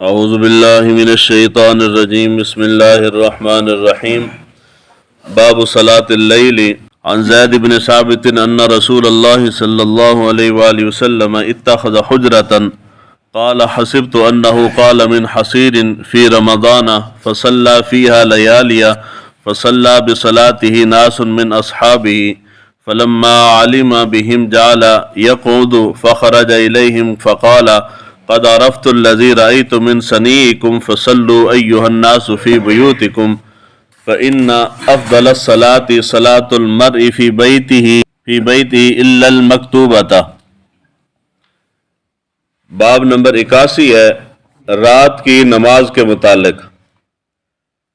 اعوذ باللہ من الشیطان الرجیم بسم اللہ الرحمن الرحیم باب صلاۃ اللیل عن زید بن ثابت ان رسول اللہ صلی اللہ علیہ وآلہ وسلم اتخذ حجرة قال حسبت انه قال من حصیر فی رمضان فصلى فيها لیالیا فصلى بصلاته ناس من اصحابه فلما علم بهم جعل يقعد فخرج الیہم فقال قد عرفت الذي رأيت من صنيعكم فصلوا أيها الناس في بيوتكم فإن أفضل الصلاة صلاة المرء في بيته إلا المكتوبة۔ باب نمبر 81 ہے رات کی نماز کے متعلق۔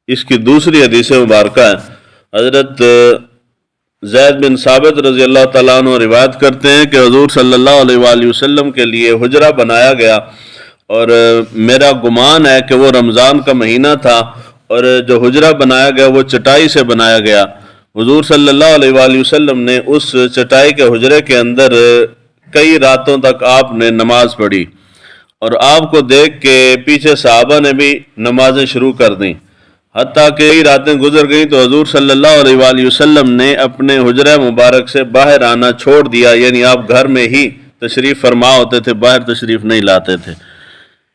اس کی دوسری حدیث مبارکہ ہے۔ حضرت زید بن ثابت رضی اللہ تعالیٰ عنہ روایت کرتے ہیں کہ حضور صلی اللہ علیہ وآلہ وسلم کے لیے حجرہ بنایا گیا، اور میرا گمان ہے کہ وہ رمضان کا مہینہ تھا، اور جو حجرہ بنایا گیا وہ چٹائی سے بنایا گیا۔ حضور صلی اللہ علیہ وآلہ وسلم نے اس چٹائی کے حجرے کے اندر کئی راتوں تک آپ نے نماز پڑھی، اور آپ کو دیکھ کے پیچھے صحابہ نے بھی نمازیں شروع کر دیں، حتیٰ کہ کئی راتیں گزر گئیں تو حضور صلی اللہ علیہ وآلہ وسلم نے اپنے حجرہ مبارک سے باہر آنا چھوڑ دیا، یعنی آپ گھر میں ہی تشریف فرما ہوتے تھے، باہر تشریف نہیں لاتے تھے۔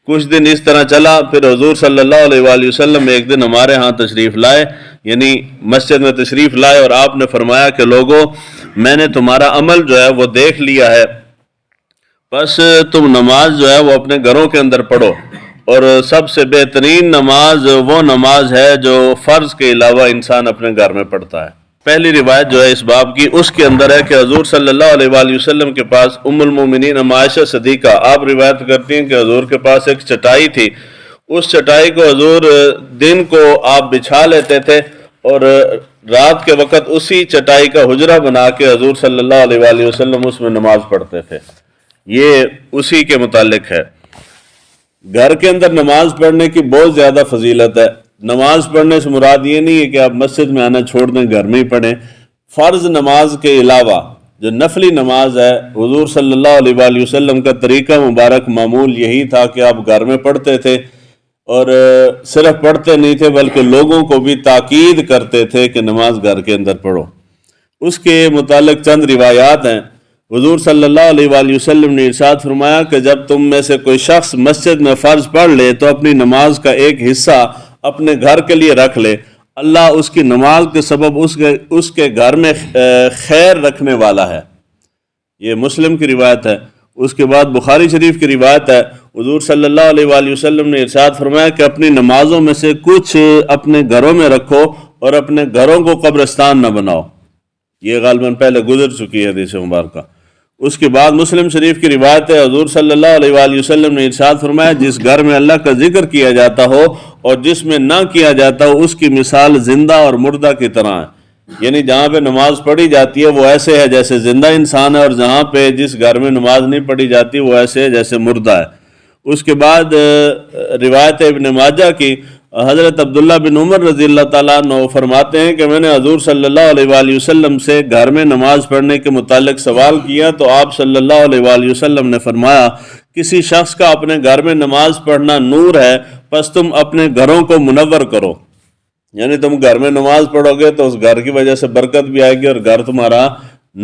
کچھ دن اس طرح چلا، پھر حضور صلی اللہ علیہ وآلہ وسلم ایک دن ہمارے ہاں تشریف لائے، یعنی مسجد میں تشریف لائے، اور آپ نے فرمایا کہ لوگوں، میں نے تمہارا عمل جو ہے وہ دیکھ لیا ہے، بس تم نماز جو ہے وہ اپنے گھروں کے اندر پڑھو، اور سب سے بہترین نماز وہ نماز ہے جو فرض کے علاوہ انسان اپنے گھر میں پڑھتا ہے۔ پہلی روایت جو ہے اس باب کی، اس کے اندر ہے کہ حضور صلی اللہ علیہ وآلہ وسلم کے پاس ام المومنین ام عائشہ صدیقہ آپ روایت کرتی ہیں کہ حضور کے پاس ایک چٹائی تھی، اس چٹائی کو حضور دن کو آپ بچھا لیتے تھے، اور رات کے وقت اسی چٹائی کا حجرہ بنا کے حضور صلی اللہ علیہ وآلہ وسلم اس میں نماز پڑھتے تھے۔ یہ اسی کے متعلق ہے۔ گھر کے اندر نماز پڑھنے کی بہت زیادہ فضیلت ہے۔ نماز پڑھنے سے مراد یہ نہیں ہے کہ آپ مسجد میں آنا چھوڑ دیں، گھر میں ہی پڑھیں۔ فرض نماز کے علاوہ جو نفلی نماز ہے، حضور صلی اللہ علیہ وآلہ وسلم کا طریقہ مبارک معمول یہی تھا کہ آپ گھر میں پڑھتے تھے، اور صرف پڑھتے نہیں تھے بلکہ لوگوں کو بھی تاکید کرتے تھے کہ نماز گھر کے اندر پڑھو۔ اس کے متعلق چند روایات ہیں۔ حضور صلی اللہ علیہ وآلہ وسلم نے ارشاد فرمایا کہ جب تم میں سے کوئی شخص مسجد میں فرض پڑھ لے تو اپنی نماز کا ایک حصہ اپنے گھر کے لیے رکھ لے، اللہ اس کی نماز کے سبب اس کے گھر میں خیر رکھنے والا ہے۔ یہ مسلم کی روایت ہے۔ اس کے بعد بخاری شریف کی روایت ہے، حضور صلی اللہ علیہ وآلہ وسلم نے ارشاد فرمایا کہ اپنی نمازوں میں سے کچھ اپنے گھروں میں رکھو، اور اپنے گھروں کو قبرستان نہ بناؤ۔ یہ غالباً پہلے گزر چکی ہے حدیث مبارکہ۔ اس کے بعد مسلم شریف کی روایت ہے، حضور صلی اللہ علیہ وآلہ وسلم نے ارشاد فرمایا جس گھر میں اللہ کا ذکر کیا جاتا ہو اور جس میں نہ کیا جاتا ہو، اس کی مثال زندہ اور مردہ کی طرح ہے۔ یعنی جہاں پہ نماز پڑھی جاتی ہے وہ ایسے ہے جیسے زندہ انسان ہے، اور جہاں پہ جس گھر میں نماز نہیں پڑھی جاتی وہ ایسے ہے جیسے مردہ ہے۔ اس کے بعد روایت ابن ماجہ کی، حضرت عبداللہ بن عمر رضی اللہ تعالیٰ عنہ فرماتے ہیں کہ میں نے حضور صلی اللہ علیہ وآلہ وسلم سے گھر میں نماز پڑھنے کے متعلق سوال کیا تو آپ صلی اللہ علیہ وآلہ وسلم نے فرمایا کسی شخص کا اپنے گھر میں نماز پڑھنا نور ہے، پس تم اپنے گھروں کو منور کرو۔ یعنی تم گھر میں نماز پڑھو گے تو اس گھر کی وجہ سے برکت بھی آئے گی، اور گھر تمہارا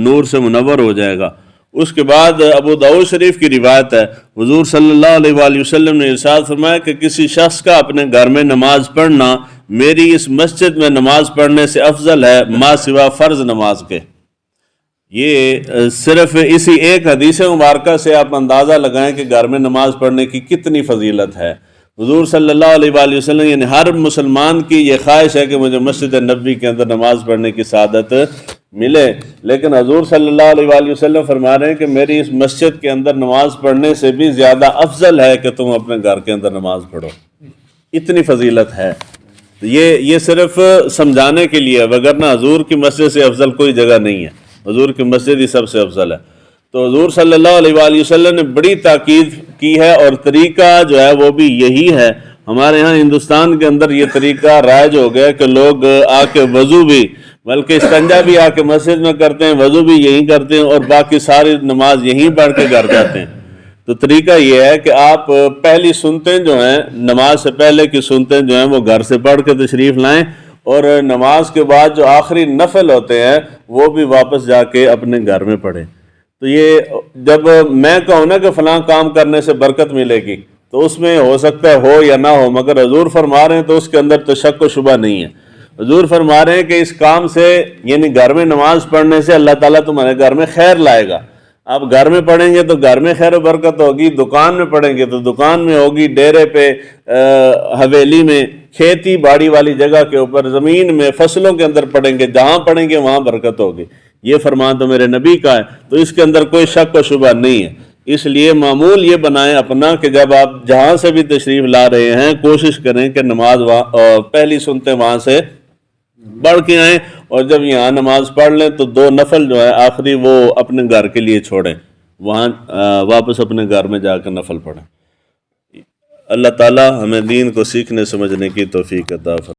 نور سے منور ہو جائے گا۔ اس کے بعد ابو داؤد شریف کی روایت ہے، حضور صلی اللہ علیہ وآلہ وسلم نے ارشاد فرمایا کہ کسی شخص کا اپنے گھر میں نماز پڑھنا میری اس مسجد میں نماز پڑھنے سے افضل ہے ما سوا فرض نماز کے۔ یہ صرف اسی ایک حدیث مبارکہ سے آپ اندازہ لگائیں کہ گھر میں نماز پڑھنے کی کتنی فضیلت ہے۔ حضور صلی اللہ علیہ وآلہ وسلم، یعنی ہر مسلمان کی یہ خواہش ہے کہ مجھے مسجد نبوی کے اندر نماز پڑھنے کی سعادت ملے، لیکن حضور صلی اللہ علیہ وآلہ وسلم فرما رہے ہیں کہ میری اس مسجد کے اندر نماز پڑھنے سے بھی زیادہ افضل ہے کہ تم اپنے گھر کے اندر نماز پڑھو۔ اتنی فضیلت ہے۔ یہ صرف سمجھانے کے لیے، وگرنہ حضور کی مسجد سے افضل کوئی جگہ نہیں ہے، حضور کی مسجد ہی سب سے افضل ہے۔ تو حضور صلی اللہ علیہ وآلہ وسلم نے بڑی تاکید کی ہے، اور طریقہ جو ہے وہ بھی یہی ہے۔ ہمارے ہاں ہندوستان کے اندر یہ طریقہ رائج ہو گیا کہ لوگ آ کے وضو بھی، بلکہ استنجا بھی آ کے مسجد میں کرتے ہیں، وضو بھی یہیں کرتے ہیں، اور باقی ساری نماز یہیں پڑھ کے گھر جاتے ہیں۔ تو طریقہ یہ ہے کہ آپ پہلی سنتیں جو ہیں نماز سے پہلے کی سنتیں جو ہیں وہ گھر سے پڑھ کے تشریف لائیں، اور نماز کے بعد جو آخری نفل ہوتے ہیں وہ بھی واپس جا کے اپنے گھر میں پڑھیں۔ تو یہ جب میں کہوں نا کہ فلاں کام کرنے سے برکت ملے گی تو اس میں ہو سکتا ہے ہو یا نہ ہو، مگر حضور فرما رہے ہیں تو اس کے اندر تو شک و شبہ نہیں ہے۔ حضور فرما رہے ہیں کہ اس کام سے، یعنی گھر میں نماز پڑھنے سے اللہ تعالیٰ تمہارے گھر میں خیر لائے گا۔ آپ گھر میں پڑھیں گے تو گھر میں خیر و برکت ہوگی، دکان میں پڑھیں گے تو دکان میں ہوگی، ڈیرے پہ، حویلی میں، کھیتی باڑی والی جگہ کے اوپر، زمین میں، فصلوں کے اندر پڑھیں گے، جہاں پڑھیں گے وہاں برکت ہوگی۔ یہ فرمان تو میرے نبی کا ہے، تو اس کے اندر کوئی شک و شبہ نہیں ہے۔ اس لیے معمول یہ بنائیں اپنا کہ جب آپ جہاں سے بھی تشریف لا رہے ہیں کوشش کریں کہ نماز پہلی سنتے وہاں سے پڑھ کے آئیں، اور جب یہاں نماز پڑھ لیں تو 2 نفل جو ہے آخری وہ اپنے گھر کے لیے چھوڑیں، وہاں واپس اپنے گھر میں جا کر نفل پڑھیں۔ اللہ تعالی ہمیں دین کو سیکھنے سمجھنے کی توفیق عطا فرمائے۔